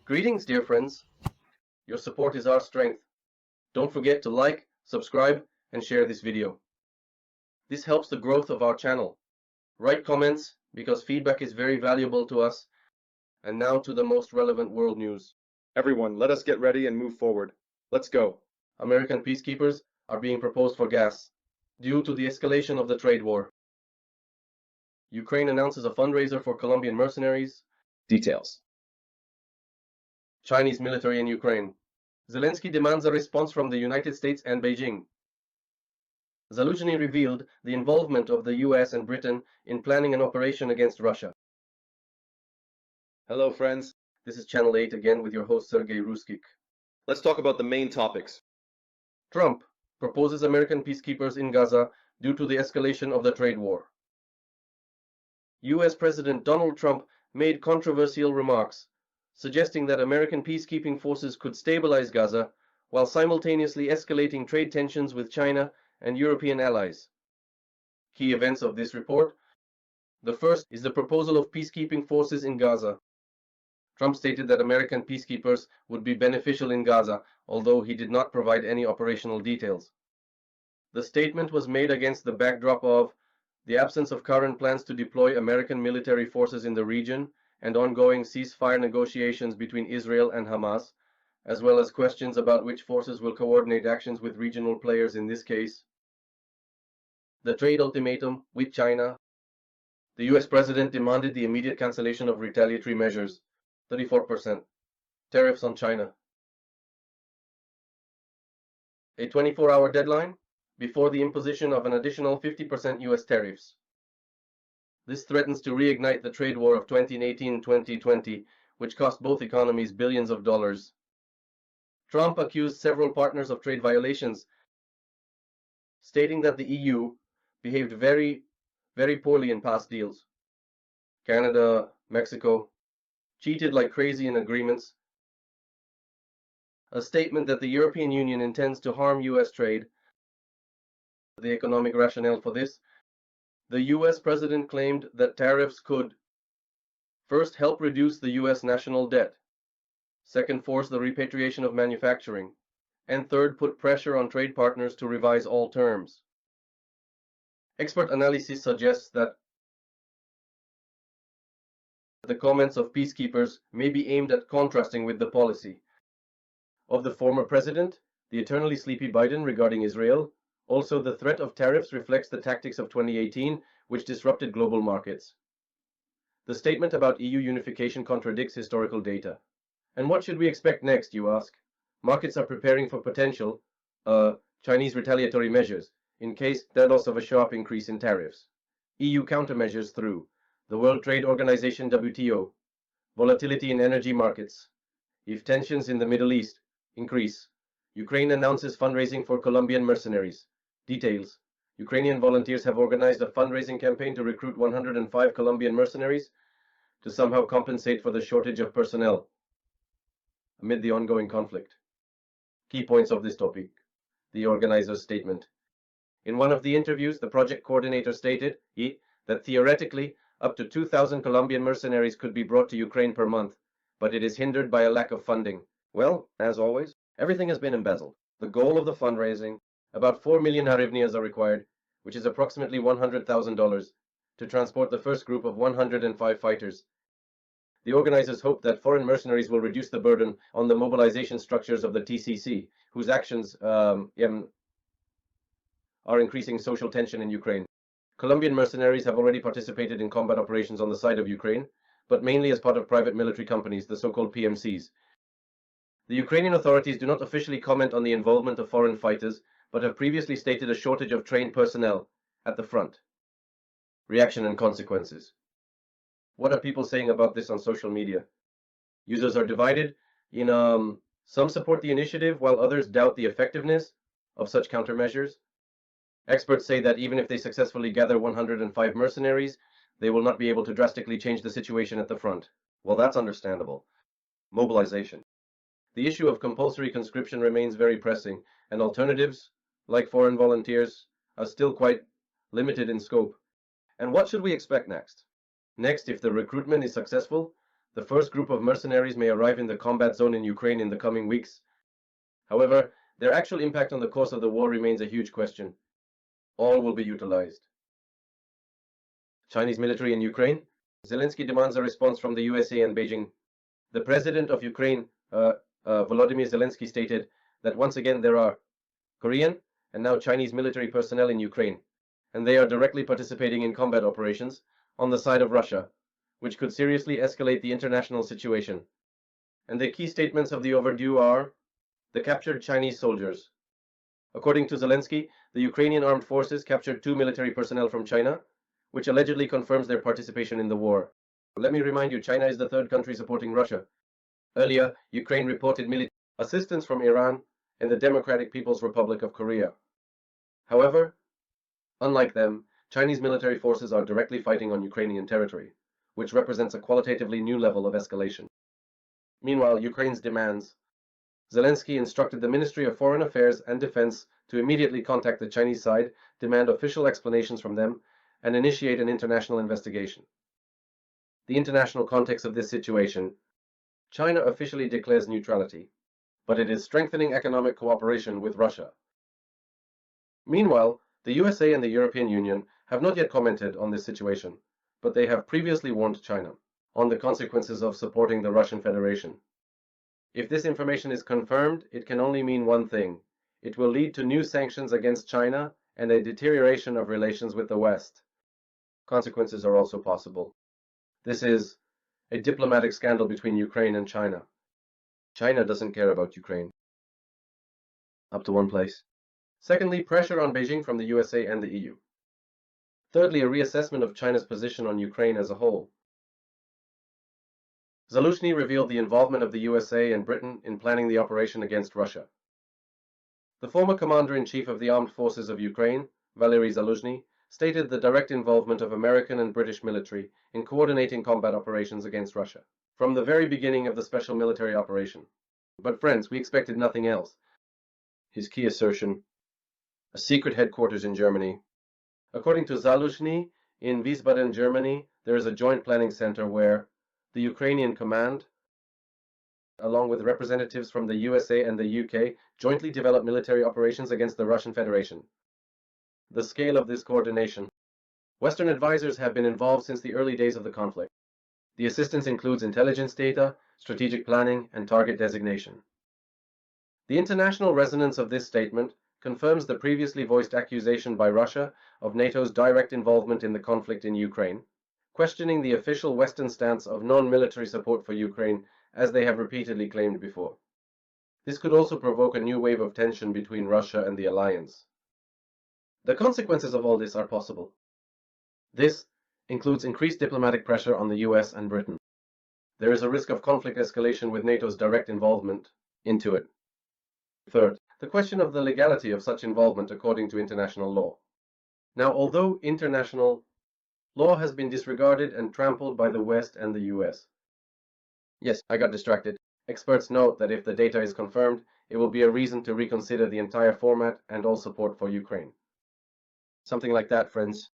Greetings, dear friends. Your support is our strength. Don't forget to like, subscribe, and share this video. This helps the growth of our channel. Write comments because feedback is very valuable to us. And now to the most relevant world news. Everyone, let us get ready and move forward. Let's go. American peacekeepers are being proposed for gas due to the escalation of the trade war. Ukraine announces a fundraiser for Colombian mercenaries. Details. Chinese military in Ukraine. Zelensky demands a response from the United States and Beijing. Zaluzhnyi revealed the involvement of the US and Britain in planning an operation against Russia. Hello, friends. This is Channel 8 again with your host Sergei Ruskik. Let's talk about the main topics. Trump proposes American peacekeepers in Gaza due to the escalation of the trade war. US President Donald Trump made controversial remarks, suggesting that American peacekeeping forces could stabilize Gaza while simultaneously escalating trade tensions with China and European allies. Key events of this report. The first is the proposal of peacekeeping forces in Gaza. Trump stated that American peacekeepers would be beneficial in Gaza, although he did not provide any operational details. The statement was made against the backdrop of the absence of current plans to deploy American military forces in the region and ongoing ceasefire negotiations between Israel and Hamas, as well as questions about which forces will coordinate actions with regional players in this case. The trade ultimatum with China. The US president demanded the immediate cancellation of retaliatory measures, 34%. Tariffs on China. A 24-hour deadline before the imposition of an additional 50% US tariffs. This threatens to reignite the trade war of 2018-2020, which cost both economies billions of dollars. Trump accused several partners of trade violations, stating that the EU behaved very, very poorly in past deals. Canada, Mexico, cheated like crazy in agreements. A statement that the European Union intends to harm US trade. The economic rationale for this. The US president claimed that tariffs could first help reduce the US national debt, second force the repatriation of manufacturing, and third put pressure on trade partners to revise all terms. Expert analysis suggests that the comments of peacekeepers may be aimed at contrasting with the policy of the former president, the eternally sleepy Biden regarding Israel. Also, the threat of tariffs reflects the tactics of 2018, which disrupted global markets. The statement about EU unification contradicts historical data. And what should we expect next, you ask? Markets are preparing for potential Chinese retaliatory measures in case there loss of a sharp increase in tariffs. EU countermeasures through the World Trade Organization WTO, volatility in energy markets. If tensions in the Middle East increase, Ukraine announces fundraising for Colombian mercenaries. Details. Ukrainian volunteers have organized a fundraising campaign to recruit 105 Colombian mercenaries to somehow compensate for the shortage of personnel amid the ongoing conflict. Key points of this topic. The organizer's statement. In one of the interviews, the project coordinator stated that theoretically up to 2,000 Colombian mercenaries could be brought to Ukraine per month, but it is hindered by a lack of funding. Well, as always, everything has been embezzled. The goal of the fundraising, about 4 million hryvnias are required, which is approximately $100,000, to transport the first group of 105 fighters. The organizers hope that foreign mercenaries will reduce the burden on the mobilization structures of the TCC, whose actions are increasing social tension in Ukraine. Colombian mercenaries have already participated in combat operations on the side of Ukraine, but mainly as part of private military companies, the so-called PMCs. The Ukrainian authorities do not officially comment on the involvement of foreign fighters, but have previously stated a shortage of trained personnel at the front. Reaction and consequences. What are people saying about this on social media? Users are divided. Some support the initiative, while others doubt the effectiveness of such countermeasures. Experts say that even if they successfully gather 105 mercenaries, they will not be able to drastically change the situation at the front. Well, that's understandable. Mobilization. the issue of compulsory conscription remains very pressing, and alternatives, like foreign volunteers, are still quite limited in scope. And what should we expect next? Next, if the recruitment is successful, the first group of mercenaries may arrive in the combat zone in Ukraine in the coming weeks. However, their actual impact on the course of the war remains a huge question. All will be utilized. Chinese military in Ukraine. Zelensky demands a response from the USA and Beijing. The president of Ukraine, Volodymyr Zelensky, stated that once again there are Korean and now Chinese military personnel in Ukraine, and they are directly participating in combat operations on the side of Russia, which could seriously escalate the international situation. And the key statements of the overdue are the captured Chinese soldiers. According to Zelensky, the Ukrainian armed forces captured 2 military personnel from China, which allegedly confirms their participation in the war. Let me remind you, China is the third country supporting Russia. Earlier, Ukraine reported military assistance from Iran and the Democratic People's Republic of Korea. However, unlike them, Chinese military forces are directly fighting on Ukrainian territory, which represents a qualitatively new level of escalation. Meanwhile, Ukraine's demands. Zelensky instructed the Ministry of Foreign Affairs and Defense to immediately contact the Chinese side, demand official explanations from them, and initiate an international investigation. The international context of this situation. China officially declares neutrality, but it is strengthening economic cooperation with Russia. Meanwhile, the USA and the European Union have not yet commented on this situation, but they have previously warned China on the consequences of supporting the Russian Federation. If this information is confirmed, it can only mean one thing. It will lead to new sanctions against China and a deterioration of relations with the West. Consequences are also possible. This is a diplomatic scandal between Ukraine and China. China doesn't care about Ukraine. Up to one place. Secondly, pressure on Beijing from the USA and the EU. Thirdly, a reassessment of China's position on Ukraine as a whole. Zaluzhnyi revealed the involvement of the USA and Britain in planning the operation against Russia. The former commander-in-chief of the armed forces of Ukraine, Valery Zaluzhnyi, stated the direct involvement of American and British military in coordinating combat operations against Russia from the very beginning of the special military operation. But friends, we expected nothing else. His key assertion: a secret headquarters in Germany. According to Zaluzhnyi, in Wiesbaden, Germany, there is a joint planning center where the Ukrainian command, along with representatives from the USA and the UK, jointly develop military operations against the Russian Federation. The scale of this coordination. Western advisors have been involved since the early days of the conflict. The assistance includes intelligence data, strategic planning, and target designation. The international resonance of this statement confirms the previously voiced accusation by Russia of NATO's direct involvement in the conflict in Ukraine, questioning the official Western stance of non-military support for Ukraine, as they have repeatedly claimed before. This could also provoke a new wave of tension between Russia and the alliance. The consequences of all this are possible. This includes increased diplomatic pressure on the US and Britain. There is a risk of conflict escalation with NATO's direct involvement into it. Third, the question of the legality of such involvement according to international law. Now, although international law has been disregarded and trampled by the West and the US. Yes, I got distracted. Experts note that if the data is confirmed, it will be a reason to reconsider the entire format and all support for Ukraine. Something like that, friends.